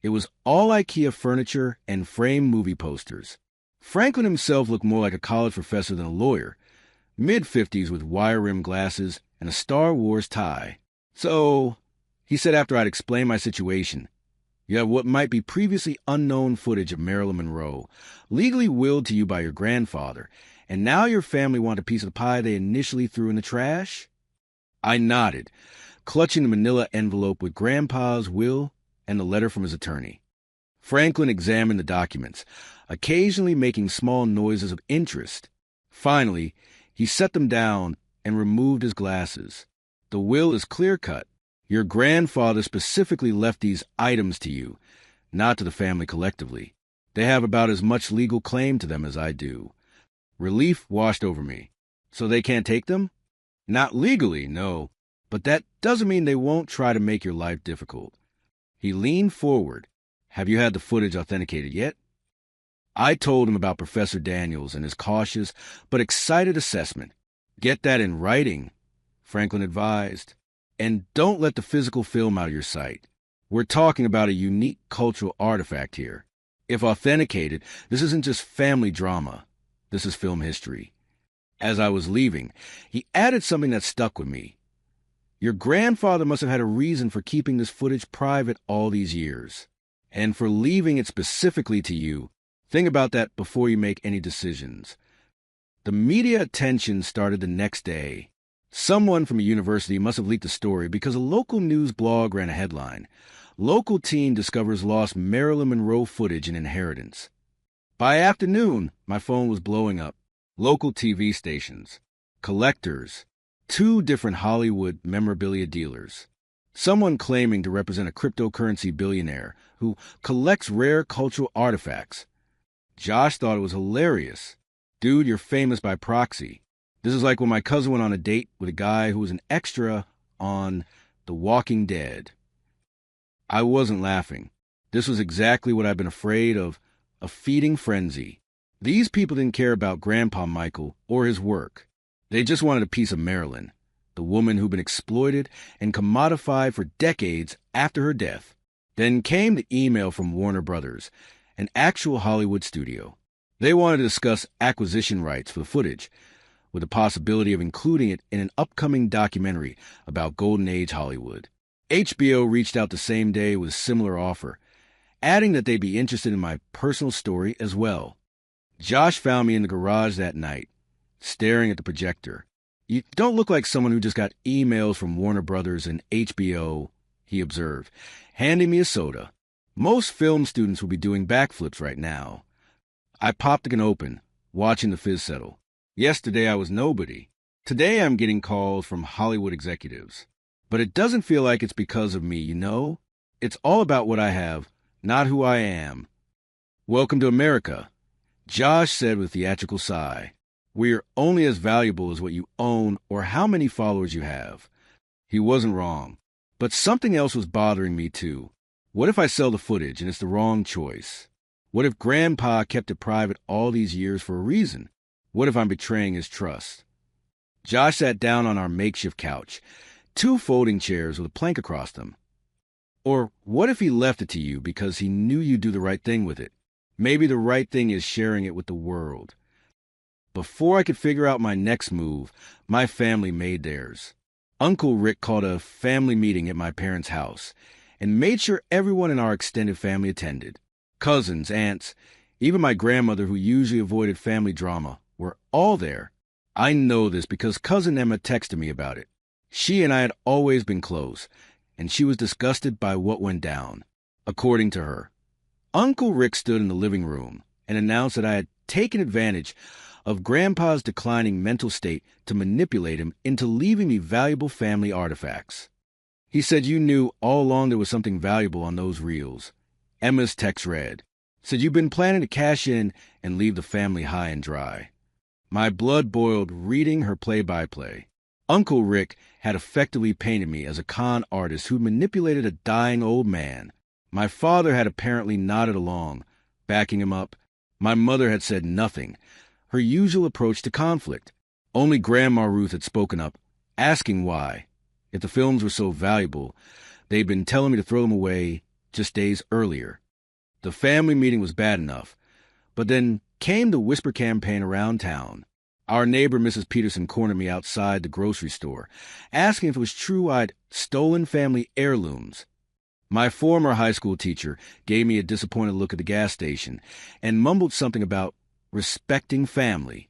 it was all IKEA furniture and framed movie posters. Franklin himself looked more like a college professor than a lawyer, mid-50s with wire-rimmed glasses and a Star Wars tie. So, he said after I'd explained my situation, you have what might be previously unknown footage of Marilyn Monroe, legally willed to you by your grandfather, and now your family want a piece of the pie they initially threw in the trash? I nodded, clutching the manila envelope with Grandpa's will and the letter from his attorney. Franklin examined the documents, occasionally making small noises of interest. Finally, he set them down and removed his glasses. The will is clear-cut. Your grandfather specifically left these items to you, not to the family collectively. They have about as much legal claim to them as I do. Relief washed over me. So they can't take them? Not legally, no. But that doesn't mean they won't try to make your life difficult. He leaned forward. Have you had the footage authenticated yet? I told him about Professor Daniels and his cautious but excited assessment. Get that in writing, Franklin advised. And don't let the physical film out of your sight. We're talking about a unique cultural artifact here. If authenticated, this isn't just family drama. This is film history. As I was leaving, he added something that stuck with me. Your grandfather must have had a reason for keeping this footage private all these years, and for leaving it specifically to you. Think about that before you make any decisions. The media attention started the next day. Someone from a university must have leaked the story because a local news blog ran a headline. Local teen discovers lost Marilyn Monroe footage in inheritance. By afternoon, my phone was blowing up. Local TV stations, collectors, 2 different Hollywood memorabilia dealers, someone claiming to represent a cryptocurrency billionaire who collects rare cultural artifacts. Josh thought it was hilarious. Dude, you're famous by proxy. This is like when my cousin went on a date with a guy who was an extra on The Walking Dead. I wasn't laughing. This was exactly what I've been afraid of, a feeding frenzy. These people didn't care about Grandpa Michael or his work. They just wanted a piece of Marilyn, the woman who'd been exploited and commodified for decades after her death. Then came the email from Warner Brothers, an actual Hollywood studio. They wanted to discuss acquisition rights for the footage, with the possibility of including it in an upcoming documentary about Golden Age Hollywood. HBO reached out the same day with a similar offer, adding that they'd be interested in my personal story as well. Josh found me in the garage that night, staring at the projector. You don't look like someone who just got emails from Warner Brothers and HBO, he observed, handing me a soda. Most film students would be doing backflips right now. I popped the gun open, watching the fizz settle. Yesterday I was nobody. Today I'm getting calls from Hollywood executives. But it doesn't feel like it's because of me, you know? It's all about what I have, not who I am. Welcome to America, Josh said with a theatrical sigh. We're only as valuable as what you own or how many followers you have. He wasn't wrong. But something else was bothering me too. What if I sell the footage and it's the wrong choice? What if Grandpa kept it private all these years for a reason? What if I'm betraying his trust? Josh sat down on our makeshift couch, 2 folding chairs with a plank across them. Or what if he left it to you because he knew you'd do the right thing with it? Maybe the right thing is sharing it with the world. Before I could figure out my next move, my family made theirs. Uncle Rick called a family meeting at my parents' house, and made sure everyone in our extended family attended. Cousins, aunts, even my grandmother, who usually avoided family drama, were all there. I know this because Cousin Emma texted me about it. She and I had always been close, and she was disgusted by what went down. According to her, Uncle Rick stood in the living room and announced that I had taken advantage of Grandpa's declining mental state to manipulate him into leaving me valuable family artifacts. He said you knew all along there was something valuable on those reels. Emma's text read, said you've been planning to cash in and leave the family high and dry. My blood boiled reading her play-by-play. Uncle Rick had effectively painted me as a con artist who manipulated a dying old man. My father had apparently nodded along, backing him up. My mother had said nothing, her usual approach to conflict. Only Grandma Ruth had spoken up, asking why. If the films were so valuable, they'd been telling me to throw them away just days earlier. The family meeting was bad enough, but then came the whisper campaign around town. Our neighbor, Mrs. Peterson, cornered me outside the grocery store, asking if it was true I'd stolen family heirlooms. My former high school teacher gave me a disappointed look at the gas station and mumbled something about respecting family.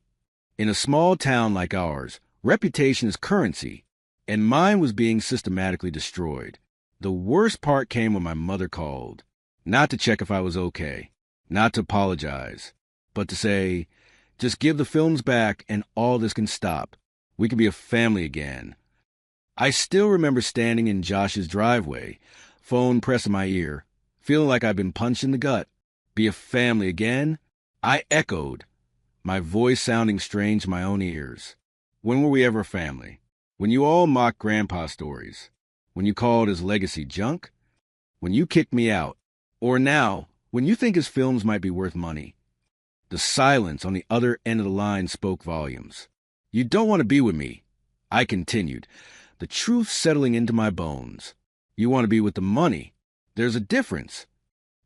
In a small town like ours, reputation is currency, and mine was being systematically destroyed. The worst part came when my mother called, not to check if I was okay, not to apologize, but to say, just give the films back and all this can stop. We can be a family again. I still remember standing in Josh's driveway, phone pressed in my ear, feeling like I'd been punched in the gut. Be a family again? I echoed, my voice sounding strange to my own ears. When were we ever a family? When you all mocked Grandpa's stories? When you called his legacy junk? When you kicked me out? Or now, when you think his films might be worth money? The silence on the other end of the line spoke volumes. You don't want to be with me, I continued, the truth settling into my bones. You want to be with the money. There's a difference.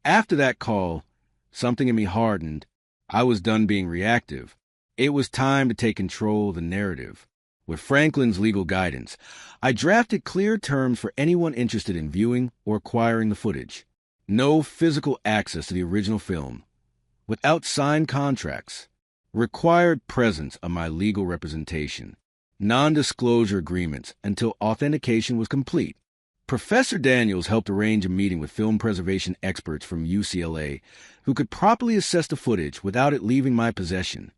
After that call, something in me hardened. I was done being reactive. It was time to take control of the narrative. With Franklin's legal guidance, I drafted clear terms for anyone interested in viewing or acquiring the footage. No physical access to the original film. Without signed contracts. Required presence of my legal representation. Non-disclosure agreements until authentication was complete. Professor Daniels helped arrange a meeting with film preservation experts from UCLA who could properly assess the footage without it leaving my possession.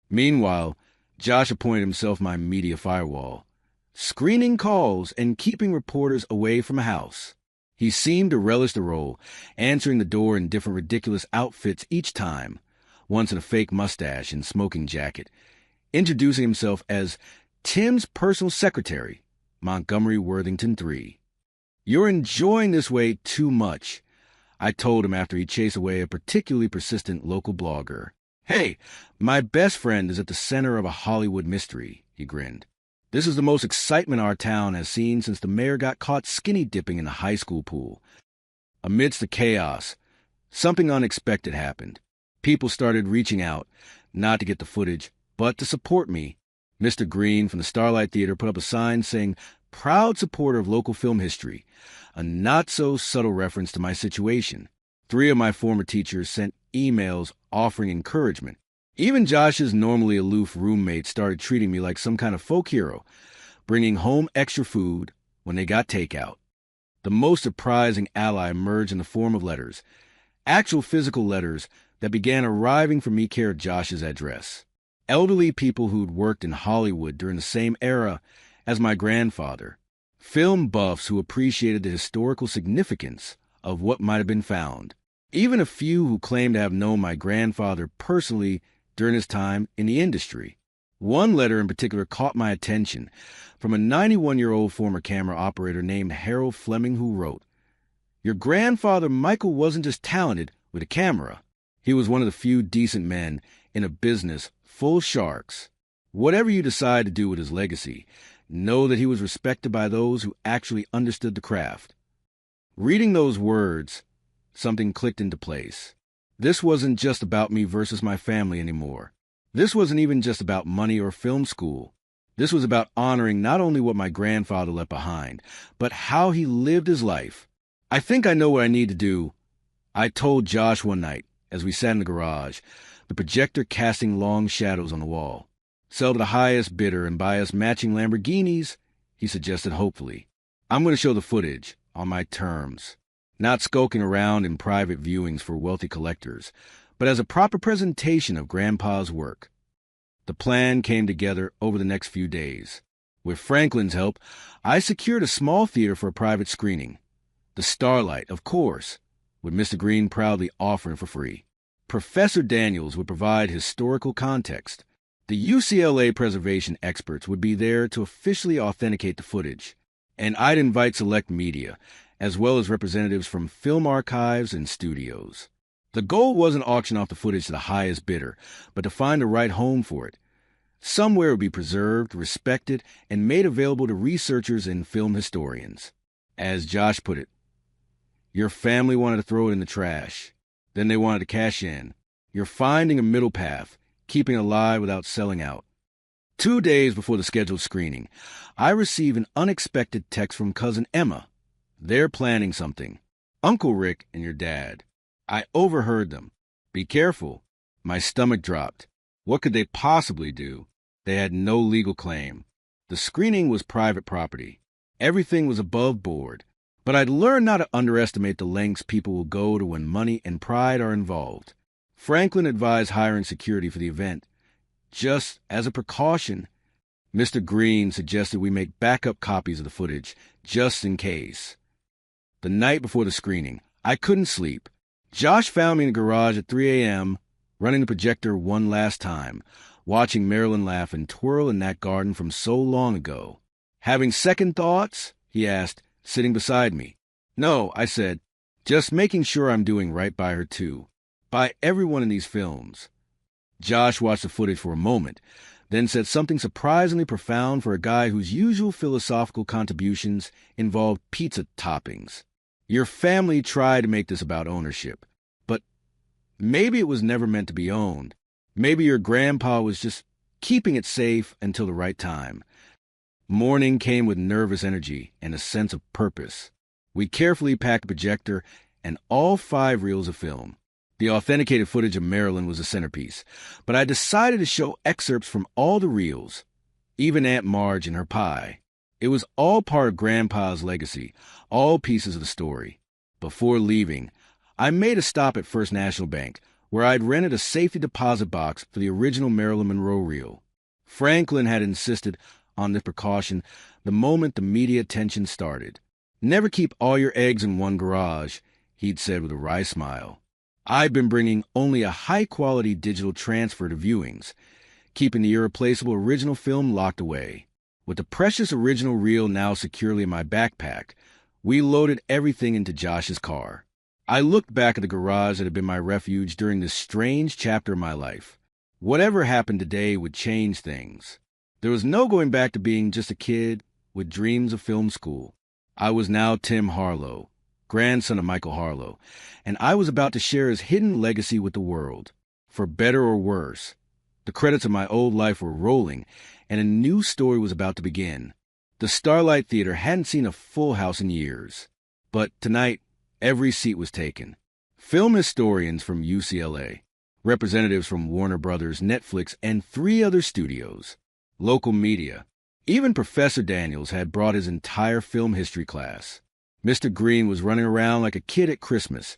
Meanwhile, Josh appointed himself my media firewall, screening calls and keeping reporters away from the house. He seemed to relish the role, answering the door in different ridiculous outfits each time, once in a fake mustache and smoking jacket, introducing himself as Tim's personal secretary, Montgomery Worthington III. You're enjoying this way too much, I told him after he chased away a particularly persistent local blogger. Hey, my best friend is at the center of a Hollywood mystery, he grinned. This is the most excitement our town has seen since the mayor got caught skinny dipping in the high school pool. Amidst the chaos, something unexpected happened. People started reaching out, not to get the footage, but to support me. Mr. Green from the Starlight Theater put up a sign saying, "Proud supporter of local film history," a not-so-subtle reference to my situation. 3 of my former teachers sent emails offering encouragement. Even Josh's normally aloof roommate started treating me like some kind of folk hero, bringing home extra food when they got takeout. The most surprising ally emerged in the form of letters, actual physical letters that began arriving from me care of Josh's address. Elderly people who'd worked in Hollywood during the same era as my grandfather. Film buffs who appreciated the historical significance of what might have been found. Even a few who claimed to have known my grandfather personally during his time in the industry. One letter in particular caught my attention from a 91-year-old former camera operator named Harold Fleming who wrote, "Your grandfather Michael wasn't just talented with a camera. He was one of the few decent men in a business full of sharks. Whatever you decide to do with his legacy, know that he was respected by those who actually understood the craft." Reading those words, something clicked into place. This wasn't just about me versus my family anymore. This wasn't even just about money or film school. This was about honoring not only what my grandfather left behind, but how he lived his life. I think I know what I need to do, I told Josh one night as we sat in the garage, the projector casting long shadows on the wall. Sell to the highest bidder and buy us matching Lamborghinis, he suggested hopefully. I'm going to show the footage on my terms, not skulking around in private viewings for wealthy collectors, but as a proper presentation of Grandpa's work. The plan came together over the next few days. With Franklin's help, I secured a small theater for a private screening. The Starlight, of course, with Mr. Green proudly offering for free. Professor Daniels would provide historical context. The UCLA preservation experts would be there to officially authenticate the footage. And I'd invite select media, as well as representatives from film archives and studios. The goal wasn't to auction off the footage to the highest bidder, but to find the right home for it. Somewhere it would be preserved, respected, and made available to researchers and film historians. As Josh put it, your family wanted to throw it in the trash. Then they wanted to cash in. You're finding a middle path, keeping it alive without selling out. 2 days before the scheduled screening, I received an unexpected text from Cousin Emma. They're planning something. Uncle Rick and your dad. I overheard them. Be careful. My stomach dropped. What could they possibly do? They had no legal claim. The screening was private property. Everything was above board. But I'd learned not to underestimate the lengths people will go to when money and pride are involved. Franklin advised hiring security for the event. Just as a precaution, Mr. Green suggested we make backup copies of the footage, just in case. The night before the screening, I couldn't sleep. Josh found me in the garage at 3 a.m., running the projector one last time, watching Marilyn laugh and twirl in that garden from so long ago. Having second thoughts? He asked, sitting beside me. No, I said, just making sure I'm doing right by her too. By everyone in these films. Josh watched the footage for a moment, then said something surprisingly profound for a guy whose usual philosophical contributions involved pizza toppings. Your family tried to make this about ownership, but maybe it was never meant to be owned. Maybe your grandpa was just keeping it safe until the right time. Morning came with nervous energy and a sense of purpose. We carefully packed the projector and all 5 reels of film. The authenticated footage of Marilyn was the centerpiece, but I decided to show excerpts from all the reels, even Aunt Marge and her pie. It was all part of Grandpa's legacy, all pieces of the story. Before leaving, I made a stop at First National Bank, where I'd rented a safety deposit box for the original Marilyn Monroe reel. Franklin had insisted on this precaution the moment the media attention started. Never keep all your eggs in one garage, he'd said with a wry smile. I've been bringing only a high-quality digital transfer to viewings, keeping the irreplaceable original film locked away. With the precious original reel now securely in my backpack, we loaded everything into Josh's car. I looked back at the garage that had been my refuge during this strange chapter of my life. Whatever happened today would change things. There was no going back to being just a kid with dreams of film school. I was now Tim Harlow, grandson of Michael Harlow, and I was about to share his hidden legacy with the world, for better or worse. The credits of my old life were rolling, and a new story was about to begin. The Starlight Theater hadn't seen a full house in years, but tonight, every seat was taken. Film historians from UCLA, representatives from Warner Brothers, Netflix, and 3 other studios, local media. Even Professor Daniels had brought his entire film history class. Mr. Green was running around like a kid at Christmas,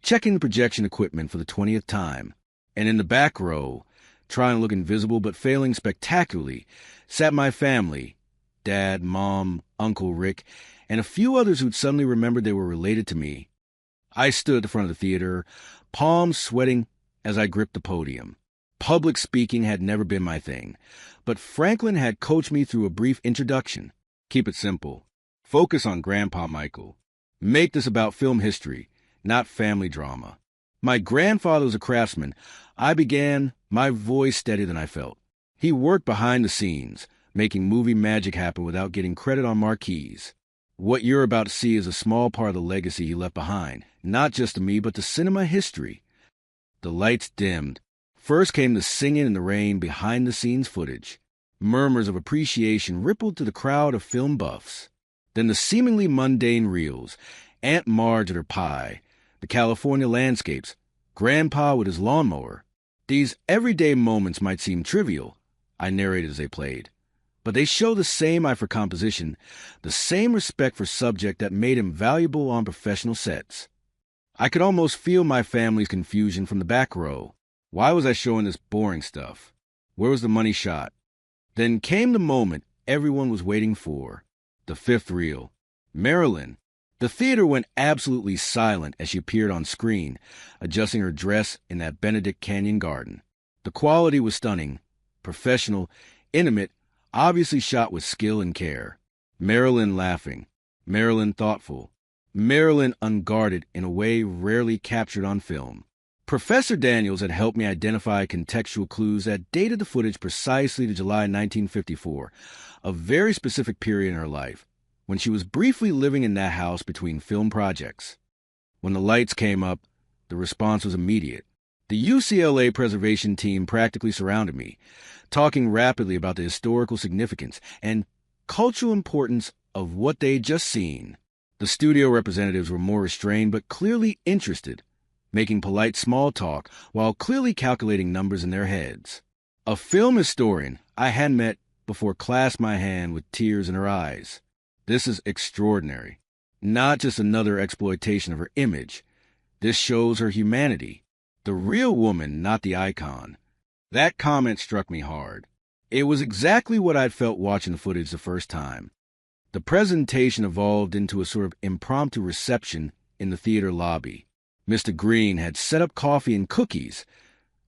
checking the projection equipment for the 20th time. And in the back row, trying to look invisible but failing spectacularly, sat my family, Dad, Mom, Uncle Rick, and a few others who'd suddenly remembered they were related to me. I stood at the front of the theater, palms sweating as I gripped the podium. Public speaking had never been my thing, but Franklin had coached me through a brief introduction. Keep it simple. Focus on Grandpa Michael. Make this about film history, not family drama. My grandfather was a craftsman. I began, my voice steadier than I felt. He worked behind the scenes, making movie magic happen without getting credit on marquees. What you're about to see is a small part of the legacy he left behind, not just to me, but to cinema history. The lights dimmed. First came the singing in the rain behind-the-scenes footage. Murmurs of appreciation rippled to the crowd of film buffs. Then the seemingly mundane reels, Aunt Marge at her pie, the California landscapes, Grandpa with his lawnmower. These everyday moments might seem trivial, I narrated as they played, but they show the same eye for composition, the same respect for subject that made him valuable on professional sets. I could almost feel my family's confusion from the back row. Why was I showing this boring stuff? Where was the money shot? Then came the moment everyone was waiting for. The fifth reel. Marilyn. The theater went absolutely silent as she appeared on screen, adjusting her dress in that Benedict Canyon garden. The quality was stunning, professional, intimate, obviously shot with skill and care. Marilyn laughing. Marilyn thoughtful. Marilyn unguarded in a way rarely captured on film. Professor Daniels had helped me identify contextual clues that dated the footage precisely to July 1954, a very specific period in her life, when she was briefly living in that house between film projects. When the lights came up, the response was immediate. The UCLA preservation team practically surrounded me, talking rapidly about the historical significance and cultural importance of what they'd just seen. The studio representatives were more restrained but clearly interested, making polite small talk while clearly calculating numbers in their heads. A film historian I had met before clasped my hand with tears in her eyes. This is extraordinary. Not just another exploitation of her image. This shows her humanity. The real woman, not the icon. That comment struck me hard. It was exactly what I'd felt watching the footage the first time. The presentation evolved into a sort of impromptu reception in the theater lobby. Mr. Green had set up coffee and cookies,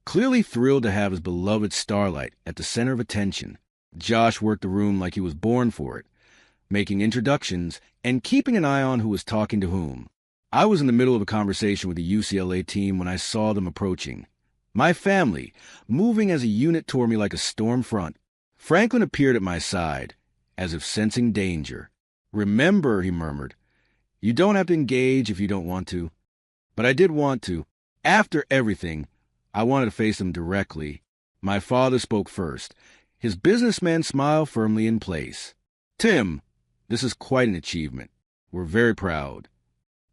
clearly thrilled to have his beloved Starlight at the center of attention. Josh worked the room like he was born for it, making introductions and keeping an eye on who was talking to whom. I was in the middle of a conversation with the UCLA team when I saw them approaching. My family, moving as a unit toward me like a storm front. Franklin appeared at my side, as if sensing danger. "Remember," he murmured, "you don't have to engage if you don't want to." But I did want to. After everything, I wanted to face them directly. My father spoke first, his businessman smile firmly in place. "Tim, this is quite an achievement. We're very proud."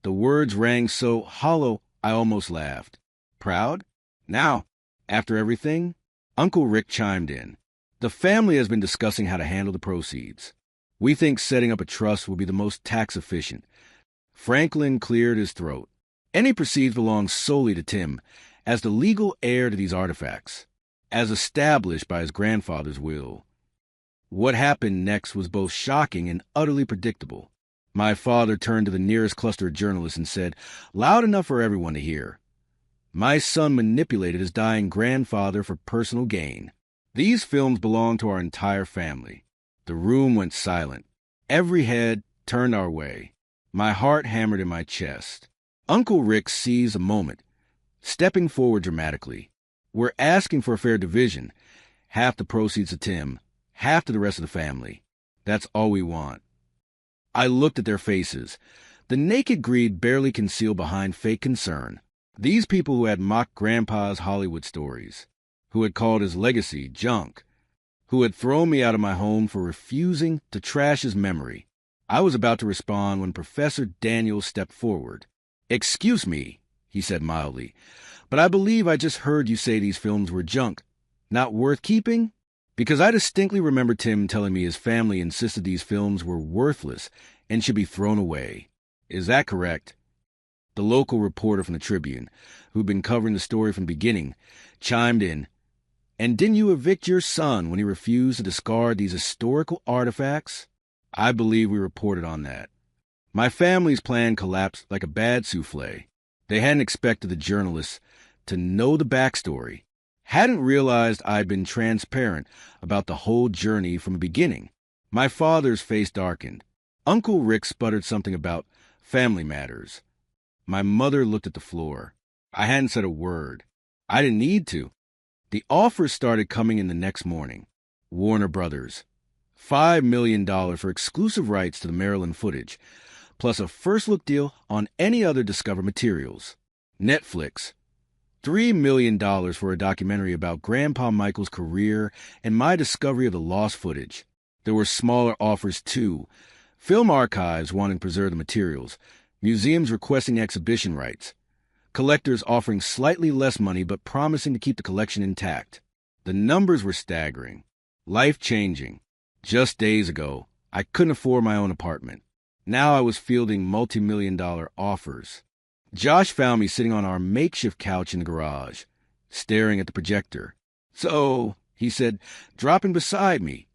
The words rang so hollow I almost laughed. Proud? Now, after everything? Uncle Rick chimed in. "The family has been discussing how to handle the proceeds. We think setting up a trust will be the most tax efficient." Franklin cleared his throat. "Any proceeds belong solely to Tim, as the legal heir to these artifacts, as established by his grandfather's will." What happened next was both shocking and utterly predictable. My father turned to the nearest cluster of journalists and said, loud enough for everyone to hear, "My son manipulated his dying grandfather for personal gain. These films belong to our entire family." The room went silent. Every head turned our way. My heart hammered in my chest. Uncle Rick seized a moment, stepping forward dramatically. "We're asking for a fair division. Half the proceeds to Tim, half to the rest of the family. That's all we want." I looked at their faces, the naked greed barely concealed behind fake concern. These people who had mocked Grandpa's Hollywood stories, who had called his legacy junk, who had thrown me out of my home for refusing to trash his memory. I was about to respond when Professor Daniels stepped forward. "Excuse me," he said mildly, "but I believe I just heard you say these films were junk, not worth keeping?" Because I distinctly remember Tim telling me his family insisted these films were worthless and should be thrown away. "Is that correct?" The local reporter from the Tribune, who'd been covering the story from the beginning, chimed in. "And didn't you evict your son when he refused to discard these historical artifacts?" I believe we reported on that. My family's plan collapsed like a bad souffle. They hadn't expected the journalists to know the backstory, hadn't realized I'd been transparent about the whole journey from the beginning. My father's face darkened. Uncle Rick sputtered something about family matters. My mother looked at the floor. I hadn't said a word. I didn't need to. The offers started coming in the next morning. Warner Brothers. $5 million for exclusive rights to the Maryland footage, plus a first-look deal on any other Discover materials. Netflix. $3 million for a documentary about Grandpa Michael's career and my discovery of the lost footage. There were smaller offers, too. Film archives wanting to preserve the materials, museums requesting exhibition rights, collectors offering slightly less money but promising to keep the collection intact. The numbers were staggering, life-changing. Just days ago, I couldn't afford my own apartment. Now I was fielding multi-million-dollar offers. Josh found me sitting on our makeshift couch in the garage, staring at the projector. "So," he said, dropping beside me,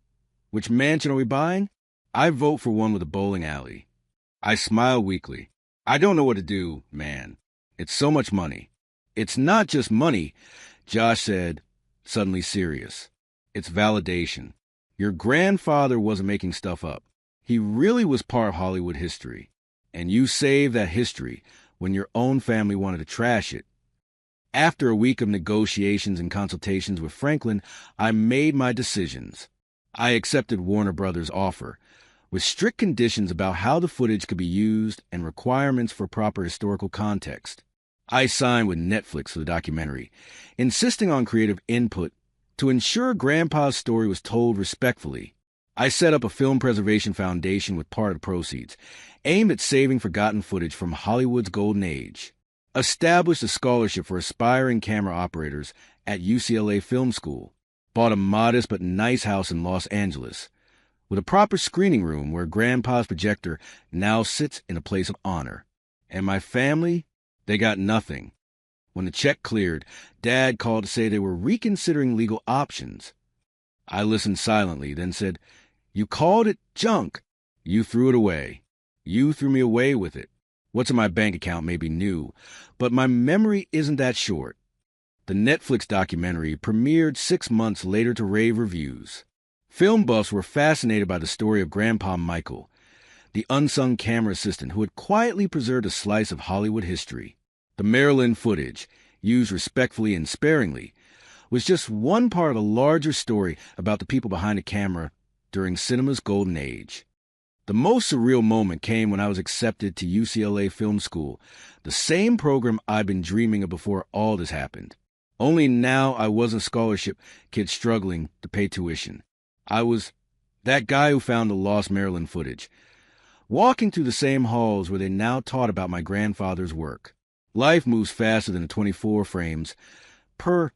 "which mansion are we buying?" "I vote for one with a bowling alley." I smiled weakly. "I don't know what to do, man. It's so much money." "It's not just money," Josh said, suddenly serious. "It's validation. Your grandfather wasn't making stuff up. He really was part of Hollywood history. And you saved that history when your own family wanted to trash it." After a week of negotiations and consultations with Franklin, I made my decisions. I accepted Warner Brothers' offer, with strict conditions about how the footage could be used and requirements for proper historical context. I signed with Netflix for the documentary, insisting on creative input to ensure Grandpa's story was told respectfully. I set up a film preservation foundation with part of the proceeds, aimed at saving forgotten footage from Hollywood's golden age. Established a scholarship for aspiring camera operators at UCLA Film School. Bought a modest but nice house in Los Angeles, with a proper screening room where Grandpa's projector now sits in a place of honor. And my family? They got nothing. When the check cleared, Dad called to say they were reconsidering legal options. I listened silently, then said, "You called it junk. You threw it away. You threw me away with it. What's in my bank account may be new, but my memory isn't that short." The Netflix documentary premiered 6 months later to rave reviews. Film buffs were fascinated by the story of Grandpa Michael, the unsung camera assistant who had quietly preserved a slice of Hollywood history. The Maryland footage, used respectfully and sparingly, was just one part of a larger story about the people behind the camera during cinema's golden age. The most surreal moment came when I was accepted to UCLA Film School, the same program I'd been dreaming of before all this happened. Only now I wasn't a scholarship kid struggling to pay tuition. I was that guy who found the lost Maryland footage, walking through the same halls where they now taught about my grandfather's work. Life moves faster than the 24 frames per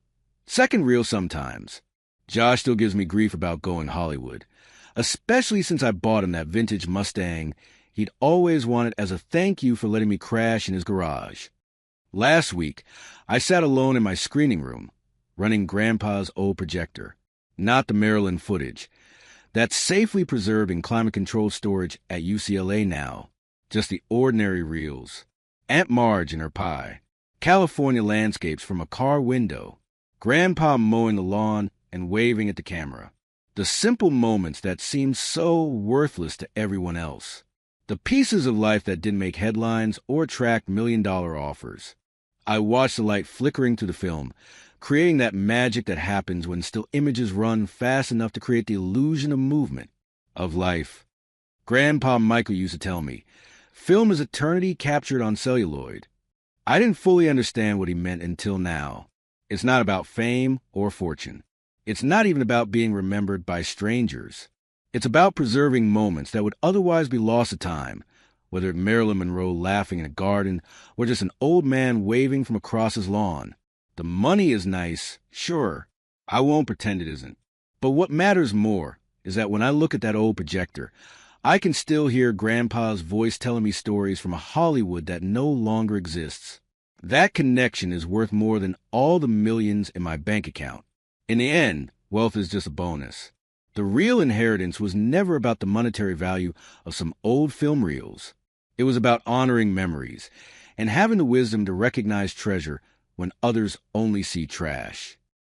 second reel sometimes. Josh still gives me grief about going Hollywood, especially since I bought him that vintage Mustang he'd always wanted as a thank you for letting me crash in his garage. Last week, I sat alone in my screening room, running Grandpa's old projector, not the Maryland footage. That's safely preserved in climate-controlled storage at UCLA now, just the ordinary reels. Aunt Marge and her pie, California landscapes from a car window, Grandpa mowing the lawn and waving at the camera. The simple moments that seemed so worthless to everyone else. The pieces of life that didn't make headlines or attract million-dollar offers. I watched the light flickering through the film, creating that magic that happens when still images run fast enough to create the illusion of movement, of life. Grandpa Michael used to tell me, film is eternity captured on celluloid. I didn't fully understand what he meant until now. It's not about fame or fortune. It's not even about being remembered by strangers. It's about preserving moments that would otherwise be lost to time, whether it's Marilyn Monroe laughing in a garden or just an old man waving from across his lawn. The money is nice, sure. I won't pretend it isn't. But what matters more is that when I look at that old projector, I can still hear Grandpa's voice telling me stories from a Hollywood that no longer exists. That connection is worth more than all the millions in my bank account. In the end, wealth is just a bonus. The real inheritance was never about the monetary value of some old film reels. It was about honoring memories and having the wisdom to recognize treasure when others only see trash.